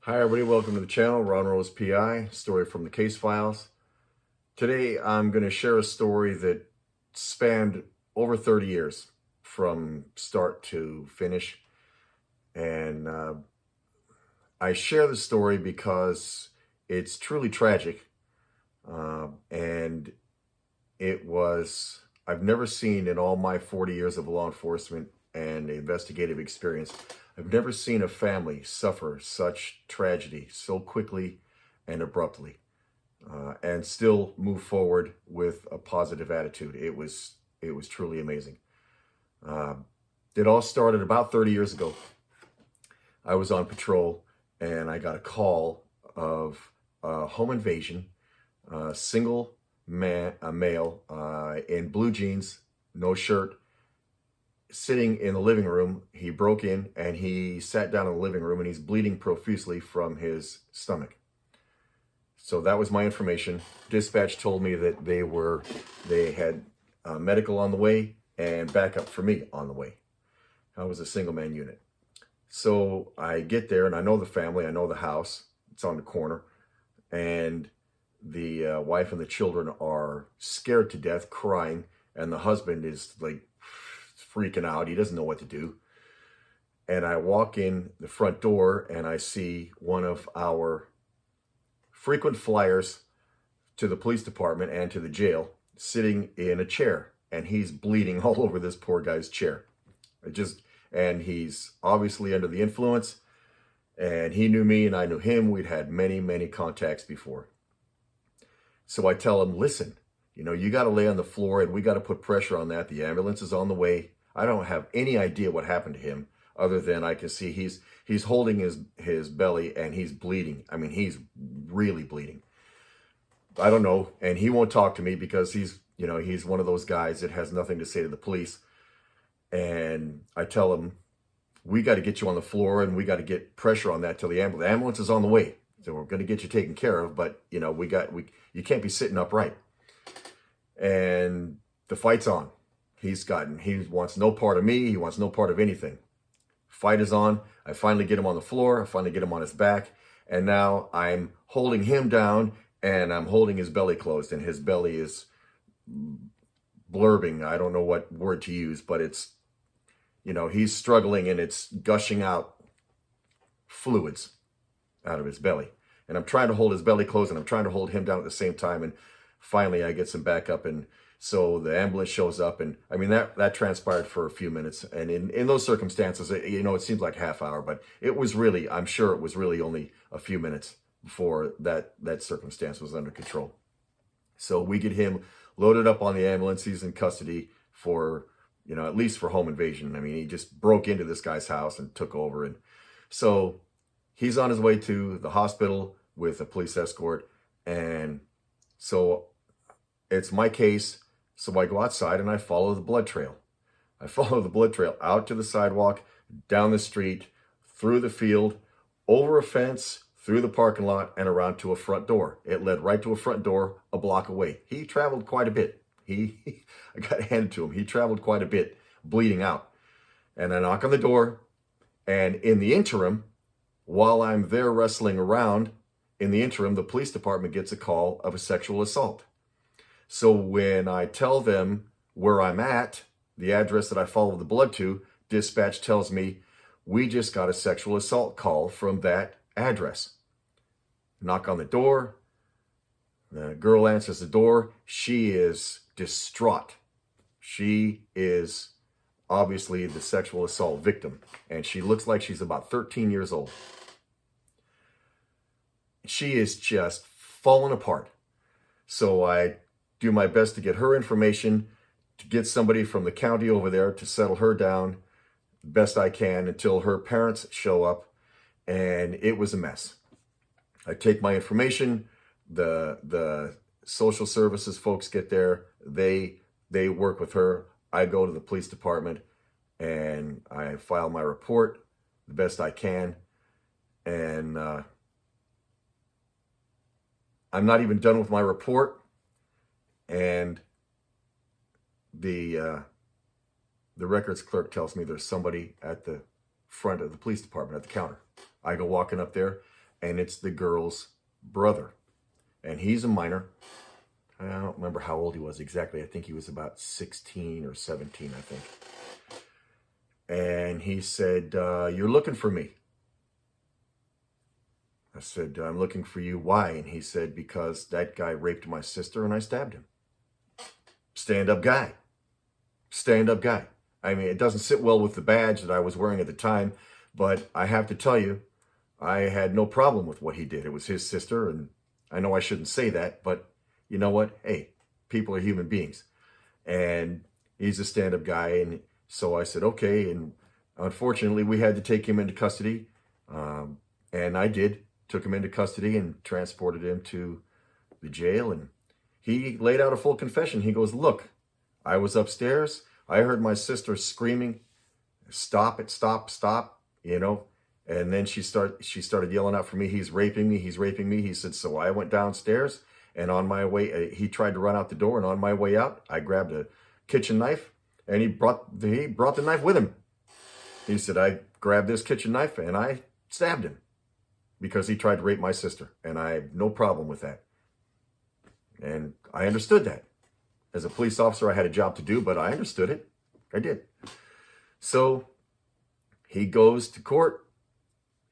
Hi everybody, welcome to the channel, Ron Rose PI, story from the case files. Today I'm going to share a story that spanned over 30 years from start to finish. And I share the story because it's truly tragic. And I've never seen in all my 40 years of law enforcement and investigative experience, I've never seen a family suffer such tragedy so quickly and abruptly, and still move forward with a positive attitude. It was truly amazing. Uh, it all started about 30 years ago. I was on patrol and I got a call of a home invasion, single man, a male, in blue jeans, no shirt, sitting in the living room. He broke in and he sat down in the living room and he's bleeding profusely from his stomach. So that was my information. Dispatch told me that they had medical on the way and backup for me on the way. I was a single man unit. So I get there and I know the family, I know the house. It's on the corner. And the wife and the children are scared to death, crying. And the husband is like freaking out. He doesn't know what to do. And I walk in the front door and I see one of our frequent flyers to the police department and to the jail sitting in a chair. And he's bleeding all over this poor guy's chair. And he's obviously under the influence. And he knew me and I knew him. We'd had many, many contacts before. So I tell him, listen, you got to lay on the floor and we got to put pressure on that. The ambulance is on the way. I don't have any idea what happened to him other than I can see he's holding his belly and he's bleeding. I mean, he's really bleeding. I don't know. And he won't talk to me because he's one of those guys that has nothing to say to the police. And I tell him, we got to get you on the floor and we got to get pressure on that till the ambulance is on the way. So we're going to get you taken care of, but you can't be sitting upright. And the fight's on. He wants no part of me. He wants no part of anything. Fight is on. I finally get him on the floor. I finally get him on his back. And now I'm holding him down and I'm holding his belly closed and his belly is blurbing. I don't know what word to use, but it's, he's struggling and it's gushing out fluids out of his belly. And I'm trying to hold his belly closed and I'm trying to hold him down at the same time. And finally I get some backup. And so the ambulance shows up. And I mean, that transpired for a few minutes. And in those circumstances, it seems like a half hour, but I'm sure it was really only a few minutes before that circumstance was under control. So we get him loaded up on the ambulance. He's in custody for, at least for home invasion. I mean, he just broke into this guy's house and took over. And so he's on his way to the hospital with a police escort. And so it's my case. So I go outside and I follow the blood trail. I follow the blood trail out to the sidewalk, down the street, through the field, over a fence, through the parking lot, and around to a front door. It led right to a front door a block away. He traveled quite a bit. I got to hand it to him. He traveled quite a bit, bleeding out. And I knock on the door. And in the interim, while I'm there wrestling around, the police department gets a call of a sexual assault. So when I tell them where I'm at, the address that I follow the blood to, dispatch tells me, we just got a sexual assault call from that address. Knock on the door. The girl answers the door. She is distraught. She is obviously the sexual assault victim, and she looks like she's about 13 years old. She is just falling apart. So I do my best to get her information, to get somebody from the county over there to settle her down best I can until her parents show up, and it was a mess. I take my information, the social services folks get there, they work with her. I go to the police department and I file my report the best I can. And I'm not even done with my report. And the records clerk tells me there's somebody at the front of the police department at the counter. I go walking up there and it's the girl's brother. And he's a minor. I don't remember how old he was exactly. I think he was about 16 or 17, I think. And he said, you're looking for me. I said, I'm looking for you. Why? And he said, because that guy raped my sister and I stabbed him. Stand-up guy. Stand-up guy. I mean, it doesn't sit well with the badge that I was wearing at the time, but I have to tell you, I had no problem with what he did. It was his sister, and I know I shouldn't say that, but you know what? Hey, people are human beings. And he's a stand-up guy, and so I said, okay, and unfortunately, we had to take him into custody, and I did. Took him into custody and transported him to the jail, and he laid out a full confession. He goes, look, I was upstairs. I heard my sister screaming, stop it, stop, stop, you know. And then she started yelling out for me, he's raping me, he's raping me. He said, so I went downstairs, and on my way, he tried to run out the door, and on my way out, I grabbed a kitchen knife, and he brought the knife with him. He said, I grabbed this kitchen knife, and I stabbed him because he tried to rape my sister, and I have no problem with that. And I understood that. As a police officer, I had a job to do, but I understood it. I did. So he goes to court.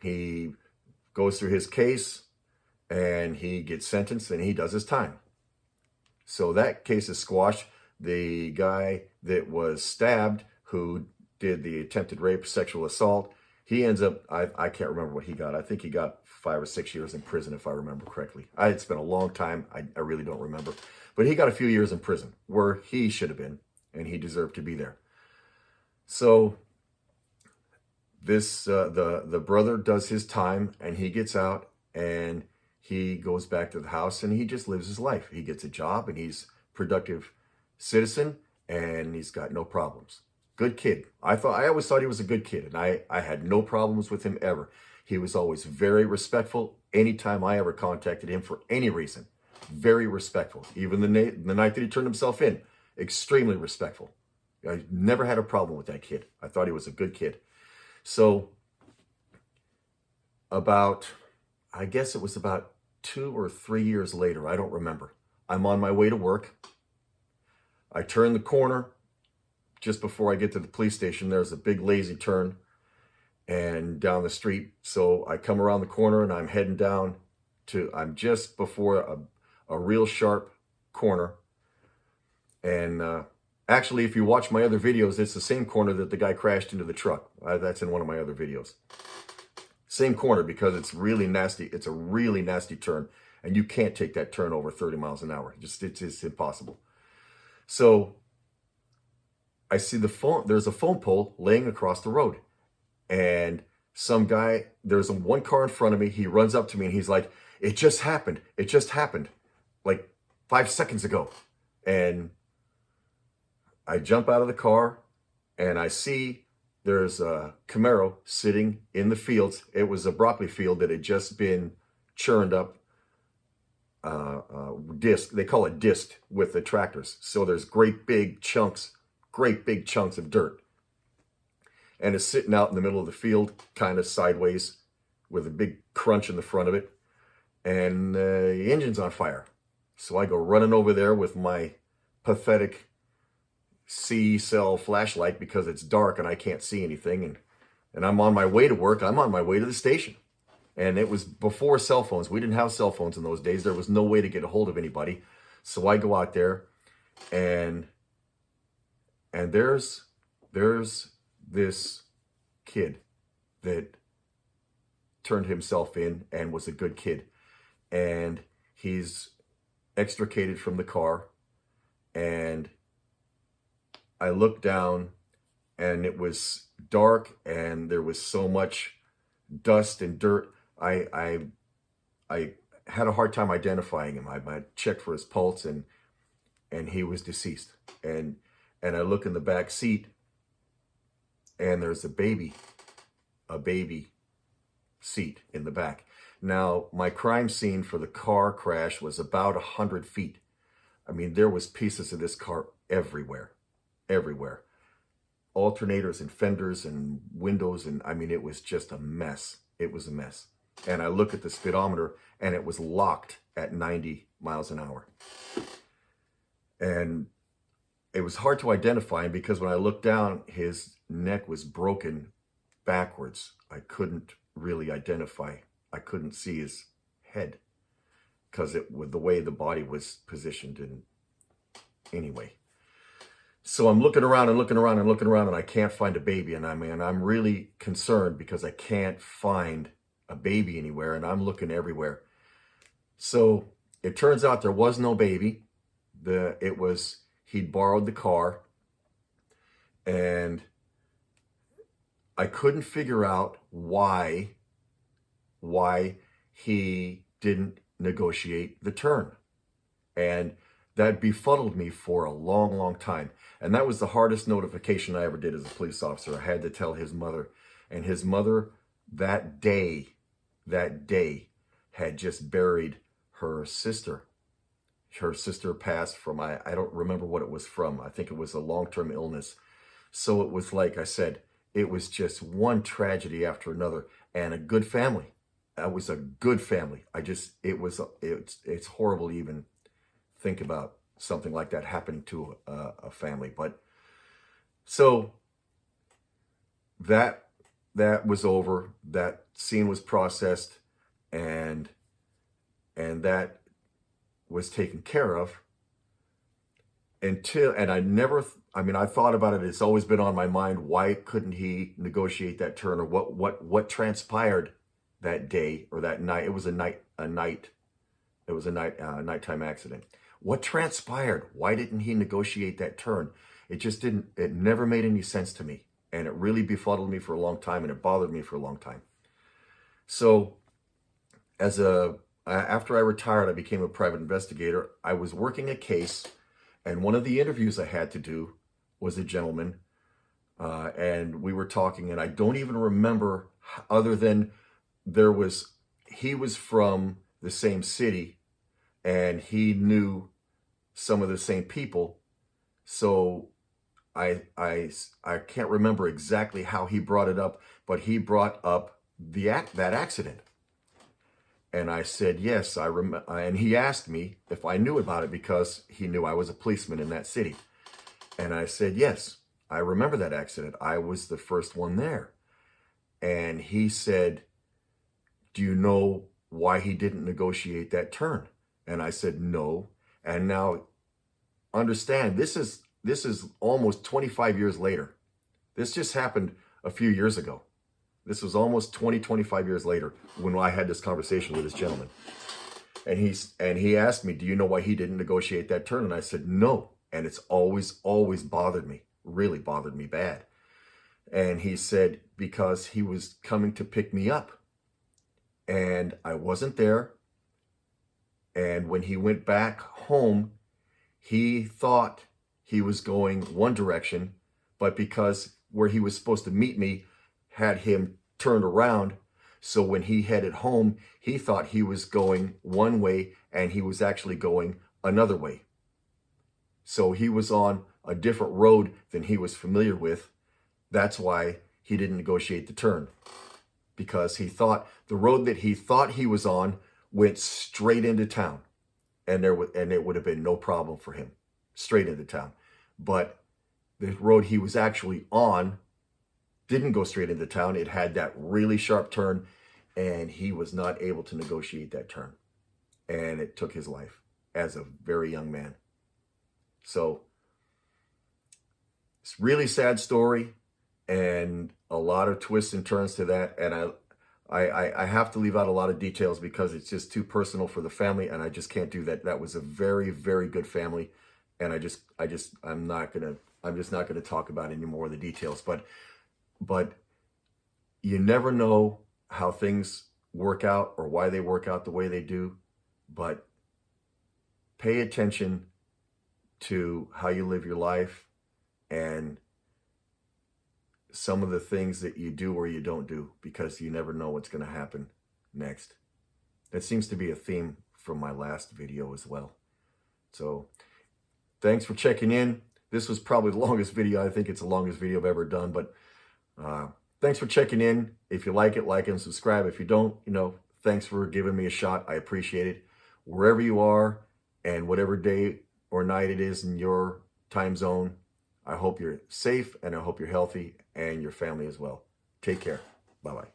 He goes through his case, and he gets sentenced, and he does his time. So that case is squashed. The guy that was stabbed, who did the attempted rape, sexual assault, he ends up, I can't remember what he got. I think he got 5 or 6 years in prison, if I remember correctly. It's been a long time. I really don't remember. But he got a few years in prison where he should have been, and he deserved to be there. So this the brother does his time, and he gets out, and he goes back to the house, and he just lives his life. He gets a job, and he's a productive citizen, and he's got no problems. Good kid. I always thought he was a good kid, and I had no problems with him ever. He was always very respectful anytime I ever contacted him for any reason. Very respectful. Even the night that he turned himself in, extremely respectful. I never had a problem with that kid. I thought he was a good kid. So I guess it was about 2 or 3 years later, I don't remember. I'm on my way to work. I turn the corner. Just before I get to the police station, there's a big lazy turn and down the street. So I come around the corner, and I'm heading down I'm just before a real sharp corner. And actually, if you watch my other videos, it's the same corner that the guy crashed into the truck. That's in one of my other videos. Same corner, because it's really nasty. It's a really nasty turn, and you can't take that turn over 30 miles an hour. It's impossible. So I see there's a phone pole laying across the road, and some guy, there's one car in front of me. He runs up to me, and he's like, it just happened. It just happened like 5 seconds ago. And I jump out of the car, and I see there's a Camaro sitting in the fields. It was a broccoli field that had just been churned up, disc. They call it disked with the tractors. So there's great big chunks of dirt. And it's sitting out in the middle of the field, kind of sideways, with a big crunch in the front of it. And the engine's on fire. So I go running over there with my pathetic C-cell flashlight, because it's dark and I can't see anything. And I'm on my way to work. I'm on my way to the station. And it was before cell phones. We didn't have cell phones in those days. There was no way to get a hold of anybody. So I go out there, and there's this kid that turned himself in and was a good kid. And he's extricated from the car, and I looked down, and it was dark, and there was so much dust and dirt. I had a hard time identifying him. I checked for his pulse, and he was deceased. And I look in the back seat, and there's a baby seat in the back. Now, my crime scene for the car crash was about 100 feet. I mean, there was pieces of this car everywhere. Alternators and fenders and windows, and I mean, it was just a mess. It was a mess. And I look at the speedometer and it was locked at 90 miles an hour. And it was hard to identify him because when I looked down, his neck was broken backwards. I couldn't really identify. I couldn't see his head because with the way the body was positioned. And anyway, so I'm looking around and looking around and looking around, and I can't find a baby. And I'm really concerned because I can't find a baby anywhere, and I'm looking everywhere. So it turns out there was no baby. He'd borrowed the car, and I couldn't figure out why he didn't negotiate the turn. And that befuddled me for a long, long time. And that was the hardest notification I ever did as a police officer. I had to tell his mother. And his mother that day had just buried her sister. Her sister passed from, I don't remember what it was from. I think it was a long-term illness. So it was, like I said, it was just one tragedy after another, and a good family. That was a good family. It's horrible to even think about something like that happening to a family. But so that was over. That scene was processed, and that was taken care of I thought about it. It's always been on my mind. Why couldn't he negotiate that turn, or what transpired that day or that night? It was a nighttime accident. What transpired? Why didn't he negotiate that turn? It never made any sense to me. And it really befuddled me for a long time, and it bothered me for a long time. So after I retired, I became a private investigator. I was working a case, and one of the interviews I had to do was a gentleman, and we were talking, and I don't even remember, other than he was from the same city, and he knew some of the same people. So I can't remember exactly how he brought it up, but he brought up that accident. And I said, yes, I remember. And he asked me if I knew about it because he knew I was a policeman in that city. And I said, yes, I remember that accident. I was the first one there. And he said, do you know why he didn't negotiate that turn? And I said, no. And now understand, this is almost 25 years later. This just happened a few years ago. This was almost 25 years later when I had this conversation with this gentleman. And he asked me, do you know why he didn't negotiate that turn? And I said, no. And it's always bothered me, really bothered me bad. And he said, because he was coming to pick me up. And I wasn't there. And when he went back home, he thought he was going one direction, but because where he was supposed to meet me had him turned around. So when he headed home, he thought he was going one way and he was actually going another way. So he was on a different road than he was familiar with. That's why he didn't negotiate the turn, because he thought the road that he thought he was on went straight into town, and it would have been no problem for him, straight into town. But the road he was actually on didn't go straight into town. It had that really sharp turn, and he was not able to negotiate that turn. And it took his life as a very young man. So it's a really sad story, and a lot of twists and turns to that. And I have to leave out a lot of details because it's just too personal for the family, and I just can't do that. That was a very, very good family, and I'm just not gonna talk about any more of the details. But you never know how things work out or why they work out the way they do. But pay attention to how you live your life and some of the things that you do or you don't do, because you never know what's going to happen next. That seems to be a theme from my last video as well. So thanks for checking in. This was probably the longest video. I think it's the longest video I've ever done, but thanks for checking in. If you like it and subscribe. If you don't, Thanks for giving me a shot. I appreciate it. Wherever you are and whatever day or night it is in your time zone, I hope you're safe and I hope you're healthy and your family as well. Take care. Bye-bye.